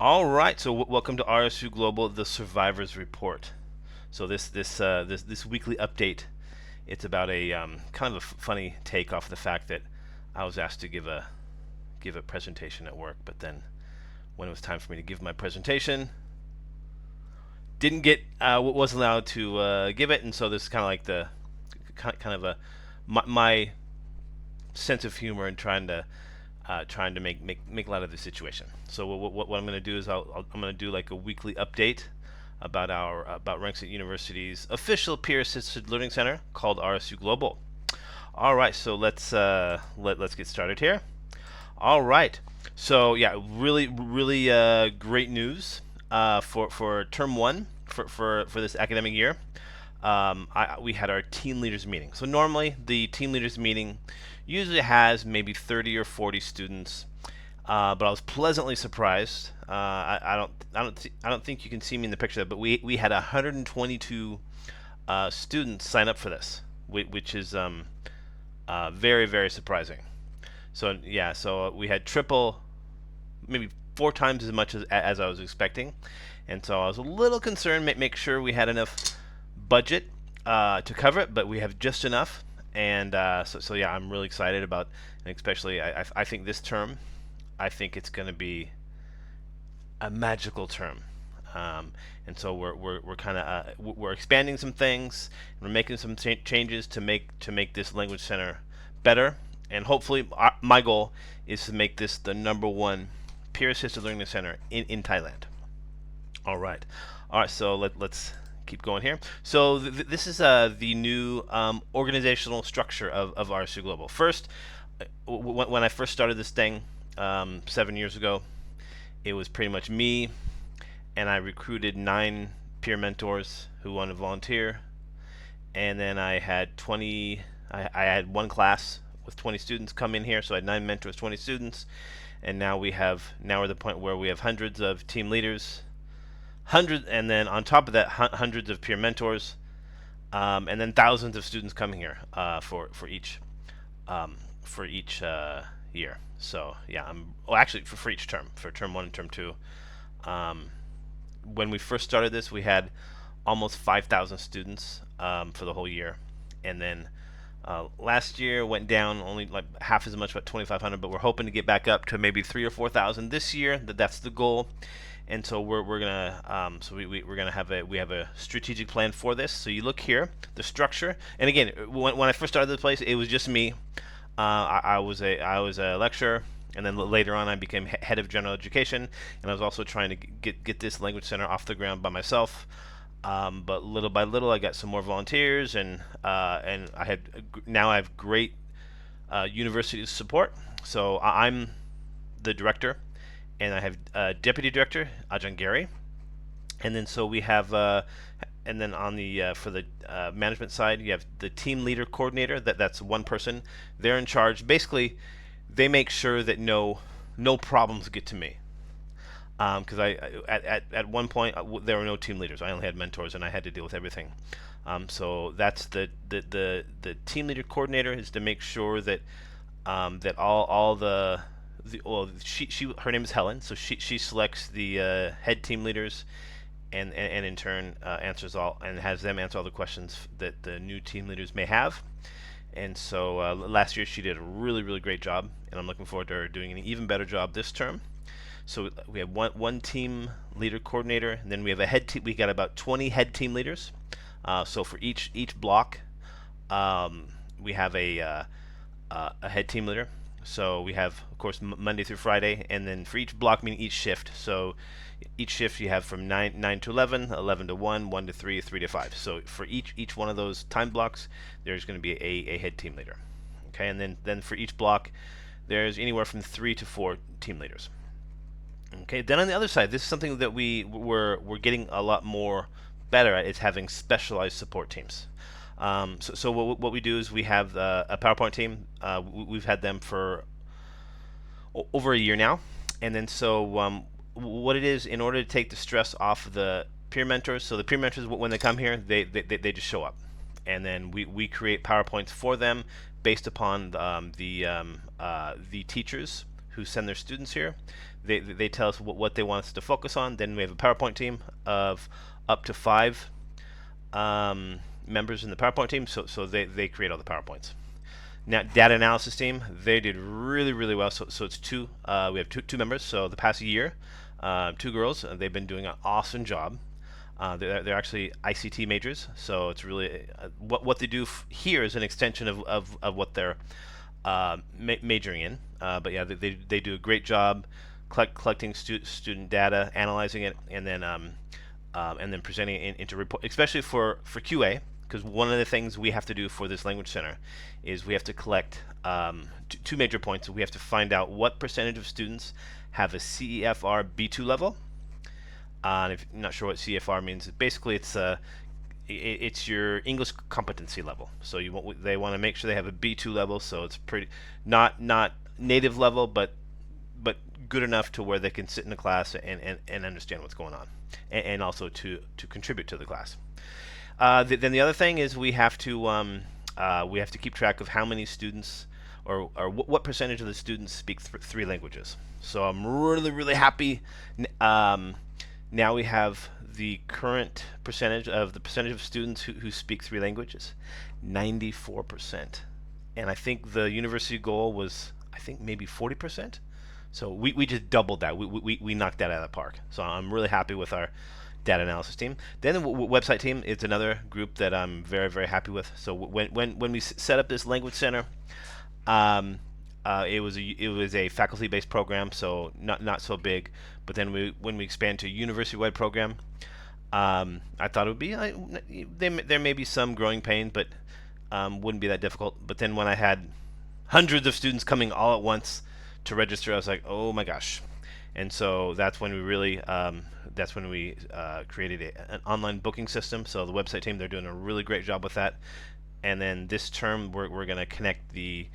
All right, so welcome to RSU Global, the Survivors Report. So this weekly update, it's about a kind of a funny take off the fact that I was asked to give a presentation at work, but then when it was time for me to give my presentation, didn't get wasn't allowed to give it, and so this is kind of like the kind of a my sense of humor and trying to make light of the situation. So what I'm going to do is I'm going to do like a weekly update about Rangsit University's official peer-assisted learning center called RSU Global. All right, so let's get started here. All right, so yeah, really great news for term one for this academic year. We had our team leaders meeting. So normally the team leaders meeting usually has maybe 30 or 40 students, but I was pleasantly surprised. I don't think you can see me in the picture, but we had 122 students sign up for this, which is very surprising. So yeah, so we had triple, maybe 4 times as much as I was expecting, and so I was a little concerned. Make sure we had enough budget to cover it, but we have just enough. And so yeah, I'm really excited about, and especially I think this term, I think it's going to be a magical term. And so we're kind of we're expanding some things, and we're making some changes to make this language center better. And hopefully, my goal is to make this the #1 peer-assisted learning center in Thailand. All right. So let's keep going here. So this is the new organizational structure of RSU Global. First, when I first started this thing 7 years ago, it was pretty much me, and I recruited 9 peer mentors who wanted to volunteer, and then I had 20. I had one class with 20 students come in here, so I had 9 mentors, 20 students, and now we're at the point where we have hundreds of team leaders, and then on top of that, hundreds of peer mentors, and then thousands of students coming here for each year. So yeah, actually for each term, for term 1 and term 2. When we first started this, we had almost 5,000 students for the whole year, and then last year went down only like half as much, about 2,500. But we're hoping to get back up to maybe 3,000 or 4,000 this year. That's the goal. And so we're gonna we're gonna have a strategic plan for this. So you look here, the structure. And again, when I first started this place, it was just me. I was a lecturer, and then later on I became head of general education, and I was also trying to get this language center off the ground by myself. But little by little, I got some more volunteers, and now I have great university support. So I'm the director, and I have deputy director Ajahn Gary, and then so we have and then on the for the management side, you have the team leader coordinator. That's one person. They're in charge. Basically, they make sure that no problems get to me. Because at one point there were no team leaders. I only had mentors, and I had to deal with everything. So that's the team leader coordinator is to make sure that that all her name is Helen, so she selects the head team leaders, and in turn answers all and has them answer all the questions that the new team leaders may have. And so last year she did a really great job, and I'm looking forward to her doing an even better job this term. So we have one team leader coordinator, and then we have a head team. We got about 20 head team leaders. So for each block, we have a head team leader. So we have, of course, Monday through Friday, and then for each block, meaning each shift. So each shift you have from 9 to 11, 11 to 1, 1 to 3, 3 to 5. So for each one of those time blocks, there's going to be a head team leader. Okay, and then for each block, there's anywhere from 3 to 4 team leaders. Okay, then on the other side, this is something that we're getting a lot more better at, is having specialized support teams. So what we do is we have a PowerPoint team. We've had them for over a year now, and then so what it is, in order to take the stress off of the peer mentors. So the peer mentors, when they come here, they just show up, and then we create PowerPoints for them based upon the teachers who send their students here. They tell us what they want us to focus on. Then we have a PowerPoint team of up to 5 members in the PowerPoint team, so they create all the PowerPoints. Now, data analysis team, they did really well. So it's two. We have two members. So the past year, 2 girls. They've been doing an awesome job. They're actually ICT majors, so it's really what they do here is an extension of what they're majoring in. But yeah, they do a great job collecting student data, analyzing it, and then presenting it into report, especially for QA. Because one of the things we have to do for this language center is we have to collect 2 major points. We have to find out what percentage of students have a CEFR B2 level. And if you're not sure what CFR means, basically it's your English competency level. So they want to make sure they have a B2 level. So it's pretty not native level, but good enough to where they can sit in the class and understand what's going on, and also to contribute to the class. Then the other thing is we have to keep track of how many students or what percentage of the students speak 3 languages. So I'm really happy. Now we have the current percentage of students who speak 3 languages, 94%, and I think the university goal was maybe 40%. So we just doubled that. We knocked that out of the park. So I'm really happy with our data analysis team. Then the website team is another group that I'm very happy with. So when we set up this language center, it was a faculty-based program, so not so big. But then when we expand to a university-wide program, I thought it would be there may be some growing pain, but wouldn't be that difficult. But then when I had hundreds of students coming all at once to register, I was like, oh my gosh. And so that's when we really created an online booking system. So the website team, they're doing a really great job with that. And then this term we're going to connect the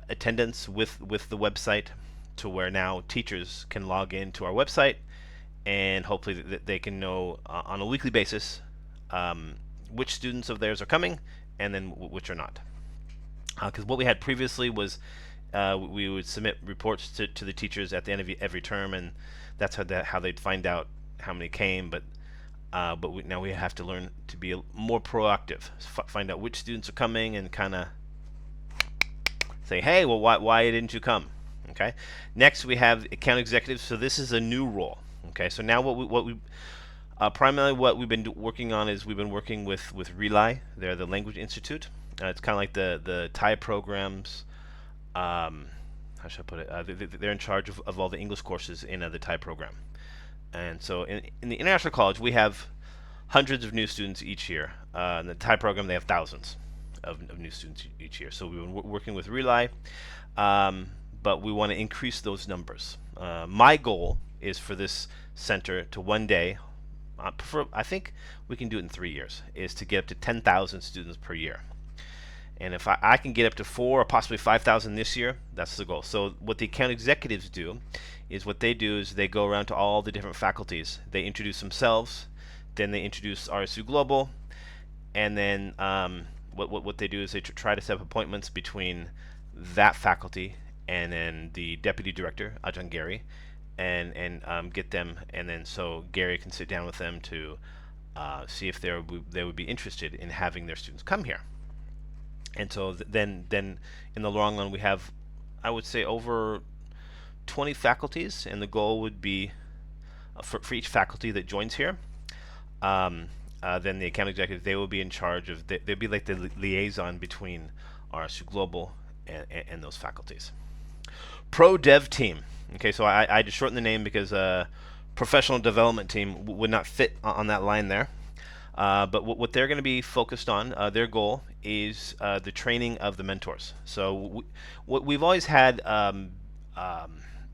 attendance with the website to where now teachers can log into our website, and hopefully they can know on a weekly basis which students of theirs are coming and then which are not. Because what we had previously was we would submit reports to the teachers at the end of every term, and that's how they'd find out how many came. But now we have to learn to be more proactive, find out which students are coming, and kind of say, hey, well, why didn't you come? Okay. Next, we have account executives. So this is a new role. Okay. So now primarily what we've been working on is we've been working with Rely. They're the Language Institute. It's kind of like the Thai programs. How should I put it? They're in charge of all the English courses in the Thai program. And so in the international college, we have hundreds of new students each year. In the Thai program, they have thousands of new students each year. So we've been working with Rely, but we want to increase those numbers. My goal is for this center to one day, I think we can do it in 3 years, is to get up to 10,000 students per year. And if I can get up to 4 or possibly 5,000 this year, that's the goal. So what the account executives do is they go around to all the different faculties. They introduce themselves, then they introduce RSU Global, and then what they do is they try to set up appointments between that faculty and then the deputy director, Ajahn Gary, and get them, and then so Gary can sit down with them to see if they would be interested in having their students come here. And so then in the long run, we have, I would say, over 20 faculties, and the goal would be for each faculty that joins here, then the account executive, they will be in charge of, they'll be like the liaison between RSU Global and those faculties. Pro Dev Team. Okay, so I just shortened the name because professional development team would not fit on that line there. But what they're going to be focused on, their goal is the training of the mentors. So we've always had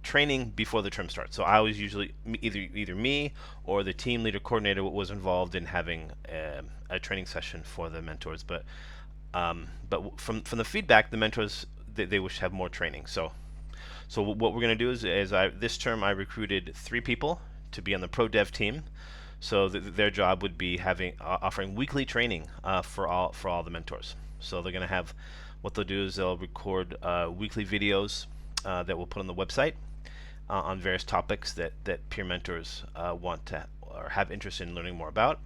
training before the term starts. So I was usually either me or the team leader coordinator was involved in having a training session for the mentors. But from the feedback, the mentors they wish to have more training. So what we're going to do is this term I recruited 3 people to be on the Pro Dev team. So their job would be offering weekly training for all the mentors. So they're going to have, what they'll do is they'll record weekly videos that we'll put on the website on various topics that peer mentors want to or have interest in learning more about.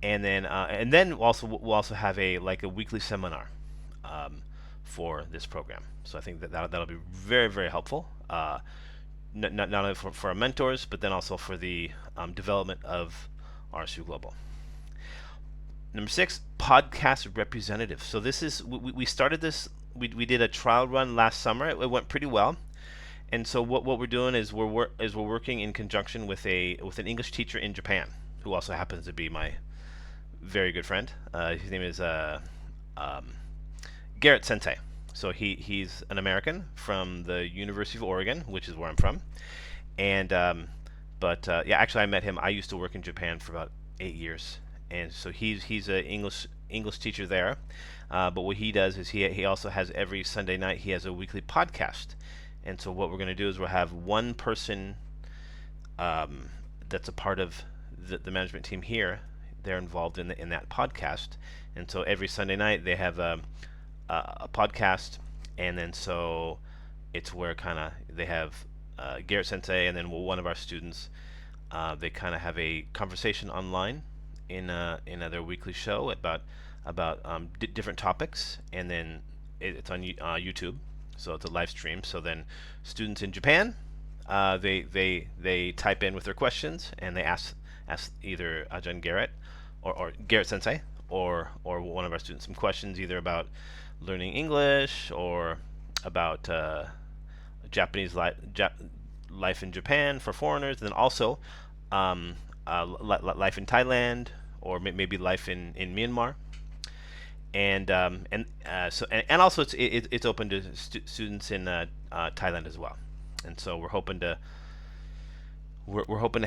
And then we'll also have a weekly seminar um, for this program. So I think that'll be very, very helpful. Not only for our mentors, but then also for the development of RSU Global. Number 6, podcast representative. So this is we started this. We did a trial run last summer. It went pretty well. And so what we're doing is we're working in conjunction with an English teacher in Japan, who also happens to be my very good friend. His name is Garrett Sensei. So he's an American from the University of Oregon, which is where I'm from. And yeah, actually I met him. I used to work in Japan for about 8 years, and so he's an English teacher there. But what he does is he also has every Sunday night he has a weekly podcast. And so what we're going to do is we'll have one person that's a part of the management team here. They're involved in that podcast, and so every Sunday night they have a podcast, and then so it's where kind of they have Garrett Sensei, and then one of our students. They kind of have a conversation online in their weekly show about different topics, and then it's on YouTube, so it's a live stream. So then students in Japan, they type in with their questions, and they ask either Ajahn Garrett or Garrett Sensei or one of our students some questions, either about learning English or about Japanese life in Japan for foreigners, and then also life in Thailand, or maybe life in Myanmar. And also it's open to students in Thailand as well. And so we're hoping to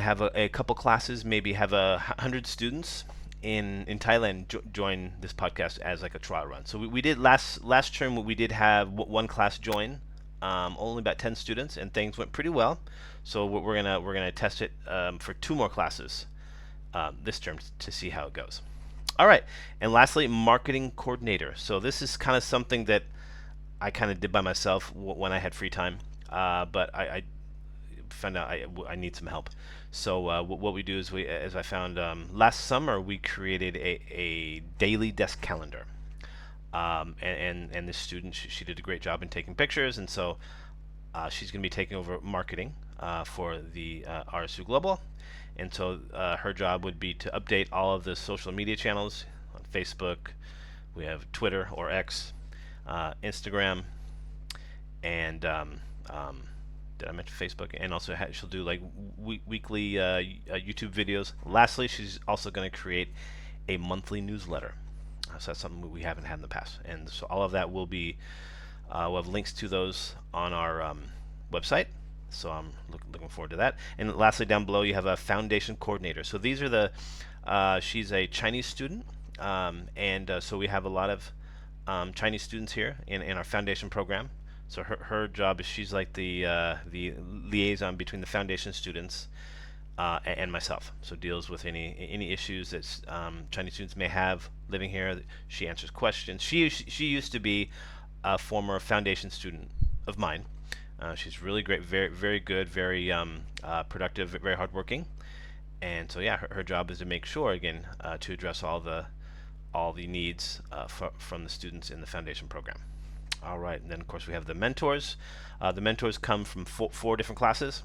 have a couple classes, maybe have 100 students in Thailand join this podcast as like a trial run. So we did last term. We did have one class join, only about 10 students, and things went pretty well. So we're gonna test it for 2 more classes this term to see how it goes. All right, and lastly, marketing coordinator. So this is kind of something that I kind of did by myself when I had free time, but I found out I need some help. So what we do is as I found last summer, we created a daily desk calendar. And this student, she did a great job in taking pictures, and so she's going to be taking over marketing for the RSU Global. And so her job would be to update all of the social media channels on Facebook. We have Twitter or X, Instagram, and did I mention Facebook? And also she'll do like weekly YouTube videos. Lastly, she's also going to create a monthly newsletter. So that's something we haven't had in the past. And so all of that will be, we'll have links to those on our website. So I'm looking forward to that. And lastly, down below you have a foundation coordinator. So these are she's a Chinese student, and so we have a lot of Chinese students here in our foundation program. So her job is she's like the liaison between the foundation students and myself. So deals with any issues that Chinese students may have living here. She answers questions. She used to be a former foundation student of mine. She's really great, very very good, very productive, very hardworking. And so yeah, her job is to make sure again to address all the needs from the students in the foundation program. All right, and then of course we have the mentors. The mentors come from four different classes,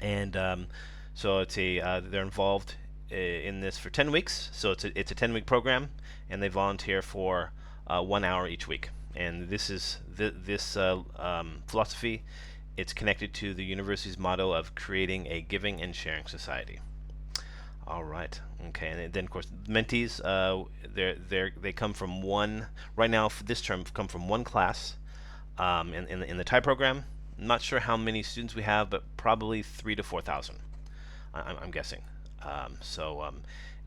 and so it's they're involved in this for 10 weeks. So it's a 10-week program, and they volunteer for 1 hour each week. And this is this philosophy. It's connected to the university's motto of creating a giving and sharing society. All right. Okay. And then of course mentees. They come from one right now for this term. Come from one class in the Thai program. I'm not sure how many students we have, but probably 3,000 to 4,000. I'm guessing.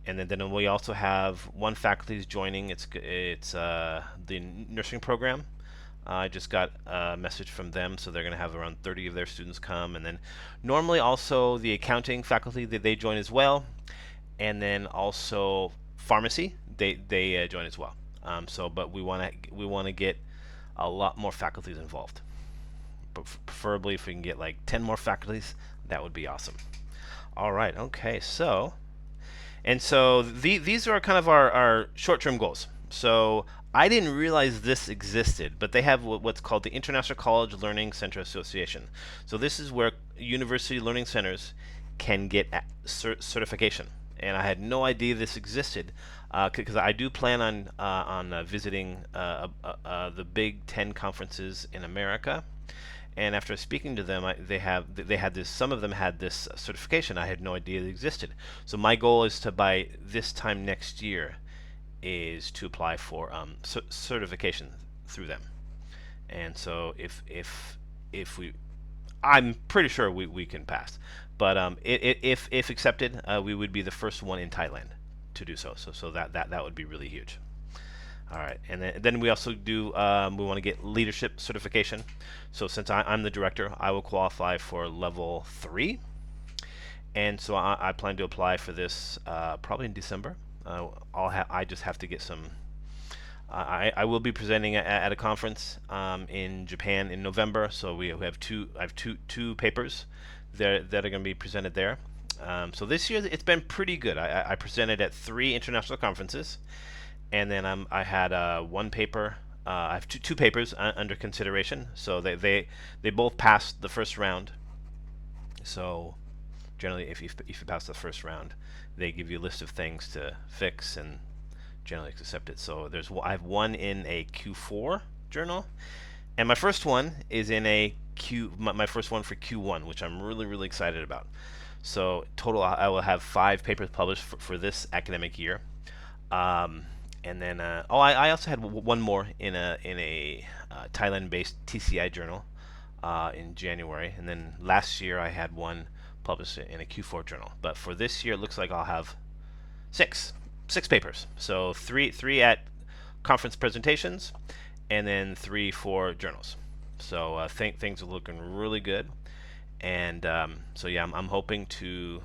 And then we also have one faculty is joining. It's the nursing program. I just got a message from them, so they're going to have around 30 of their students come. And then normally also the accounting faculty, they join as well. And then also pharmacy, they join as well. But we want to get a lot more faculties involved. preferably if we can get like 10 more faculties, that would be awesome. All right, okay, so these are kind of our short-term goals. So I didn't realize this existed, but they have what's called the International College Learning Center Association. So this is where university learning centers can get certification, and I had no idea this existed because I do plan on visiting the Big Ten conferences in America. And after speaking to them, they had this. Some of them had this certification. I had no idea it existed. So my goal is to, by this time next year, is to apply for certification through them. And so if we, I'm pretty sure we can pass. But if accepted, we would be the first one in Thailand to do so. So that would be really huge. All right, and then we also do, we want to get leadership certification. So since I'm the director, I will qualify for level 3. And so I plan to apply for this probably in December. I just have to get some, I will be presenting at a conference in Japan in November. So I have two papers that are going to be presented there. So this year it's been pretty good. I presented at 3 international conferences. And then I had one paper. I have two papers under consideration. So they both passed the first round. So generally, if you pass the first round, they give you a list of things to fix, and generally it's accepted. So I have one in a Q4 journal, and my first one is in a my first one for Q1, which I'm really excited about. So total, I will have 5 papers published for this academic year. And then, I also had one more in a Thailand-based TCI journal in January, and then last year I had one published in a Q4 journal. But for this year, it looks like I'll have six papers. So three at conference presentations, and then 3 for journals. So things are looking really good, and so yeah, I'm hoping to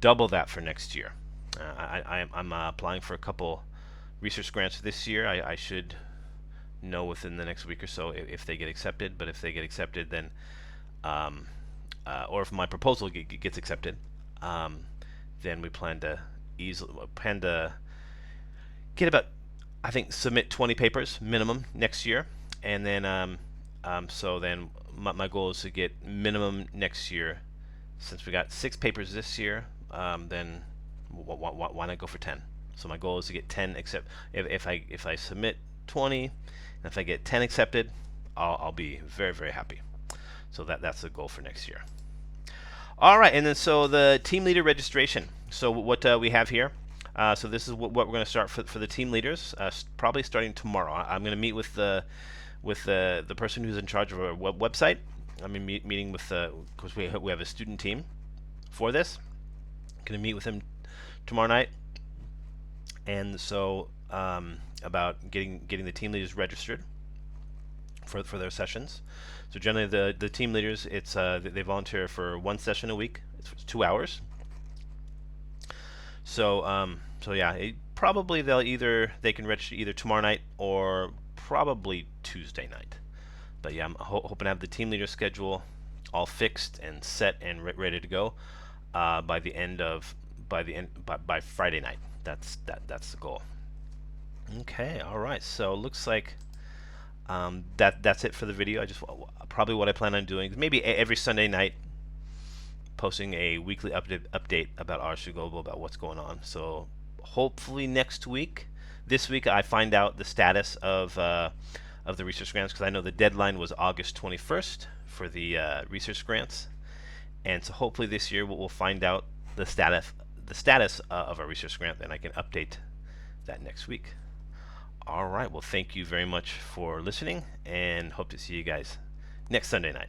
double that for next year. I'm applying for a couple research grants this year. I should know within the next week or so if they get accepted. But if they get accepted, then or if my proposal gets accepted, then we plan to get about, I think, submit 20 papers minimum next year, and then so then my goal is to get minimum next year. Since we got 6 papers this year, then why not go for 10? So my goal is to get 10 accept. If I submit 20, and if I get 10 accepted, I'll be very happy. So that's the goal for next year. All right, and then so the team leader registration. So what we have here. So this is what we're going to start for the team leaders. Probably starting tomorrow. I'm going to meet with the person who's in charge of our website. I'm meeting with because we have a student team for this. I'm going to meet with him tomorrow night. And so about getting the team leaders registered for their sessions. So generally the team leaders, it's they volunteer for 1 session a week. It's 2 hours. So so yeah, probably they can register either tomorrow night or probably Tuesday night. But yeah, I'm hoping to have the team leader schedule all fixed and set and ready to go by Friday night. That's the goal. Okay, all right. So looks like that's it for the video. Probably what I plan on doing is maybe every Sunday night posting a weekly update about RSU Global, about what's going on. So hopefully next week, this week, I find out the status of the research grants, because I know the deadline was August 21st for the research grants, and so hopefully this year we'll find out the status of our research grant, and I can update that next week. All right, well, thank you very much for listening, and hope to see you guys next Sunday night.